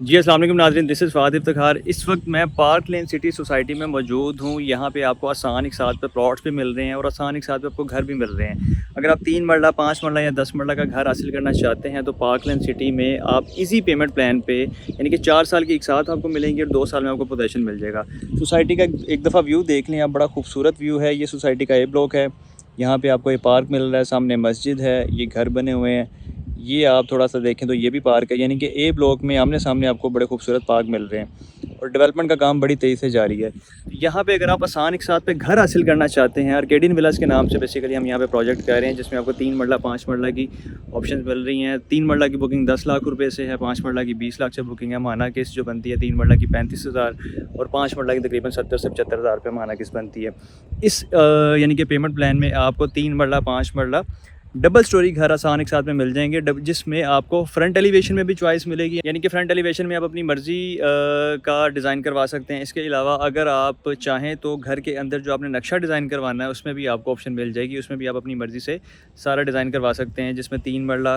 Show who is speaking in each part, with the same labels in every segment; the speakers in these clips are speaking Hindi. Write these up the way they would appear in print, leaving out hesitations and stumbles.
Speaker 1: जी, अस्सलाम वालेकुम नाज़रीन, दिस इज़ फ़ाद इफ्तिख़ार। इस वक्त मैं पार्क लेन सिटी सोसाइटी में मौजूद हूँ। यहाँ पे आपको आसान एक साथ पे प्लॉट्स भी मिल रहे हैं और आसान एक साथ पे आपको घर भी मिल रहे हैं। अगर आप 3 मरला, 5 मरला या 10 मरला का घर हासिल करना चाहते हैं तो पार्क लेन सिटी में आप ईज़ी पेमेंट प्लान पे यानी कि 4 साल की एक साथ आपको मिलेंगे और 2 साल में आपको पोजेसन मिल जाएगा। सोसाइटी का एक दफ़ा व्यू देख लें आप, बड़ा खूबसूरत व्यू है। ये सोसाइटी का ए ब्लॉक है। यहाँ पे आपको ये पार्क मिल रहा है, सामने मस्जिद है, ये घर बने हुए हैं। ये आप थोड़ा सा देखें तो ये भी पार्क है, यानी कि ए ब्लॉक में आमने सामने आपको बड़े खूबसूरत पार्क मिल रहे हैं और डेवलपमेंट का काम बड़ी तेज़ी से जारी है। यहाँ पे अगर आप आसान एक साथ पे घर हासिल करना चाहते हैं, आर्केडियन विलास के नाम से बेसिकली हम यहाँ पे प्रोजेक्ट कर रहे हैं, जिसमें आपको 3 मरला 5 मरला की ऑप्शन मिल रही हैं। 3 मरला की बुकिंग 10 लाख रुपए से है, 5 मरला की 20 लाख से बुकिंग है। माना किस्त जो बनती है 3 मरला की 35,000 और 5 मरला की तकरीबन 70 से 75,000 रुपये माना किस्त बनती है। इस यानी कि पेमेंट प्लान में आपको 3 मरला 5 मरला डबल स्टोरी घर आसान एक साथ में मिल जाएंगे, जिसमें आपको फ्रंट एलिवेशन में भी चॉइस मिलेगी, यानी कि फ्रंट एलिवेशन में आप अपनी मर्ज़ी का डिज़ाइन करवा सकते हैं। इसके अलावा अगर आप चाहें तो घर के अंदर जो आपने नक्शा डिज़ाइन करवाना है उसमें भी आपको ऑप्शन मिल जाएगी, उसमें भी आप अपनी मर्ज़ी से सारा डिज़ाइन करवा सकते हैं, जिसमें 3 मरला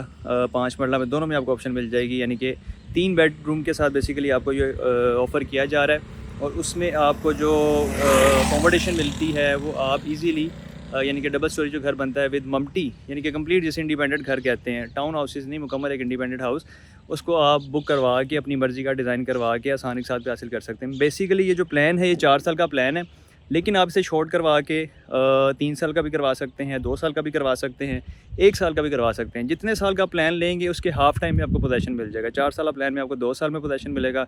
Speaker 1: 5 मरला में दोनों में आपको ऑप्शन मिल जाएगी। यानी कि 3 बेडरूम के साथ बेसिकली आपको ये ऑफ़र किया जा रहा है और उसमें आपको जो अकोमोडेशन मिलती है वो आप इजीली यानी कि डबल स्टोरी जो घर बनता है विद मम्टी, यानी कि कंप्लीट जिसे इंडिपेंडेंट घर कहते हैं, टाउन हाउसेज नहीं, मुकम्मल एक इंडिपेंडेंट हाउस, उसको आप बुक करवा के अपनी मर्ज़ी का डिज़ाइन करवा के आसानी के साथ पे हासिल कर सकते हैं। बेसिकली ये जो प्लान है ये 4 साल का प्लान है, लेकिन आप इसे शॉर्ट करवा के 3 साल का भी करवा सकते हैं, 2 साल का भी करवा सकते हैं, 1 साल का भी करवा सकते हैं। जितने साल का प्लान लेंगे उसके हाफ़ टाइम में आपको पोजेसन मिल जाएगा। 4 साल प्लान में आपको 2 साल में पोजेसन मिलेगा,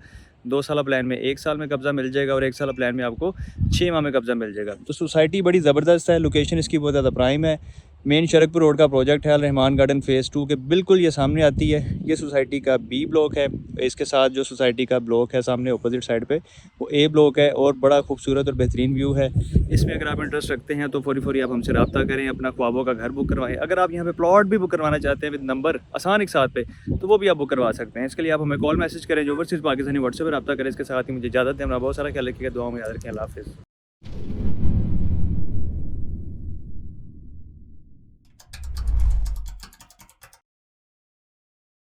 Speaker 1: 2 साल प्लान में 1 साल में कब्ज़ा मिल जाएगा और 1 साल प्लान में आपको 6 माह में कब्ज़ा मिल जाएगा। तो सोसाइटी बड़ी ज़बरदस्त है, लोकेशन इसकी बहुत ज़्यादा प्राइम है। मेन शरकपुर रोड का प्रोजेक्ट है, रहमान गार्डन फ़ेज़ 2 के बिल्कुल ये सामने आती है। ये सोसाइटी का बी ब्लॉक है। इसके साथ जो सोसाइटी का ब्लॉक है सामने अपोजिट साइड पे वो ए ब्लॉक है और बड़ा खूबसूरत और बेहतरीन व्यू है। इसमें अगर आप इंटरेस्ट रखते हैं तो फौरी फौरी आप हमसे रब्ता करें, अपना ख्वाबों का घर बुक करवाएं। अगर आप यहाँ पे प्लॉट भी बुक करवाना चाहते हैं विद नंबर आसान एक साथ पे, तो वो भी आप बुक करवा सकते हैं। इसके लिए आप हमें कॉल मैसेज करें, जो ओवरसीज़ पाकिस्तानी व्हाट्सएप पर रब्ता करें। इसके साथ ही मुझे इजाज़त दें। हमारा बहुत सारा ख्याल रखिएगा, दुआ में याद रखें। अल्लाह हाफ़िज़।